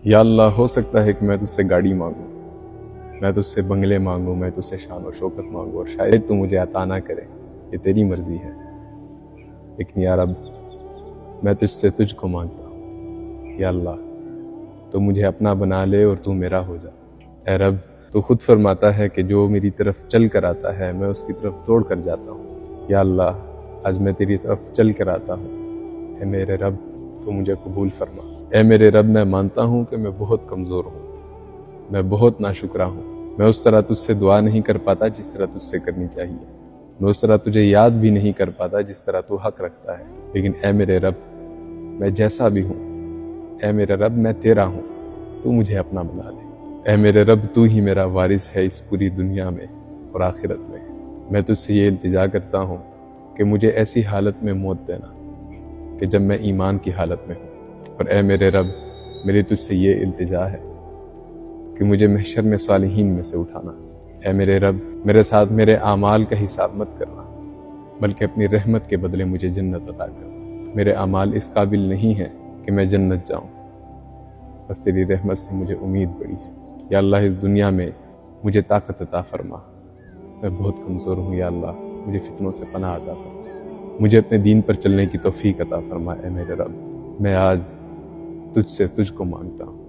یا اللہ، ہو سکتا ہے کہ میں تجھ سے گاڑی مانگوں، میں تجھ سے بنگلے مانگوں، میں تجھ سے شان و شوکت مانگوں، اور شاید تو مجھے عطا نہ کرے، یہ تیری مرضی ہے۔ لیکن یا رب، میں تجھ سے تجھ کو مانگتا ہوں۔ یا اللہ، تو مجھے اپنا بنا لے اور تو میرا ہو جا۔ اے رب، تو خود فرماتا ہے کہ جو میری طرف چل کر آتا ہے میں اس کی طرف دوڑ کر جاتا ہوں۔ یا اللہ، آج میں تیری طرف چل کر آتا ہوں۔ اے میرے رب، تو مجھے قبول فرما۔ اے میرے رب، میں مانتا ہوں کہ میں بہت کمزور ہوں، میں بہت ناشکرا ہوں، میں اس طرح تجھ سے دعا نہیں کر پاتا جس طرح تجھ سے کرنی چاہیے، میں اس طرح تجھے یاد بھی نہیں کر پاتا جس طرح تو حق رکھتا ہے۔ لیکن اے میرے رب، میں جیسا بھی ہوں، اے میرے رب، میں تیرا ہوں، تو مجھے اپنا بنا لے۔ اے میرے رب، تو ہی میرا وارث ہے اس پوری دنیا میں اور آخرت میں۔ میں تجھ سے یہ التجا کرتا ہوں کہ مجھے ایسی حالت میں موت دینا کہ جب میں ایمان کی حالت میں ہوں، اور اے میرے رب، میری تجھ سے یہ التجا ہے کہ مجھے محشر میں صالحین میں سے اٹھانا۔ اے میرے رب، میرے ساتھ میرے اعمال کا حساب مت کرنا، بلکہ اپنی رحمت کے بدلے مجھے جنت عطا کر۔ میرے اعمال اس قابل نہیں ہیں کہ میں جنت جاؤں، بس تیری رحمت سے مجھے امید بڑی ہے۔ یا اللہ، اس دنیا میں مجھے طاقت عطا فرما، میں بہت کمزور ہوں۔ یا اللہ، مجھے فتنوں سے پناہ عطا فرما، مجھے اپنے دین پر چلنے کی توفیق عطا فرما۔ اے میرے رب، میں آج تجھ سے تجھ کو مانگتا ہوں۔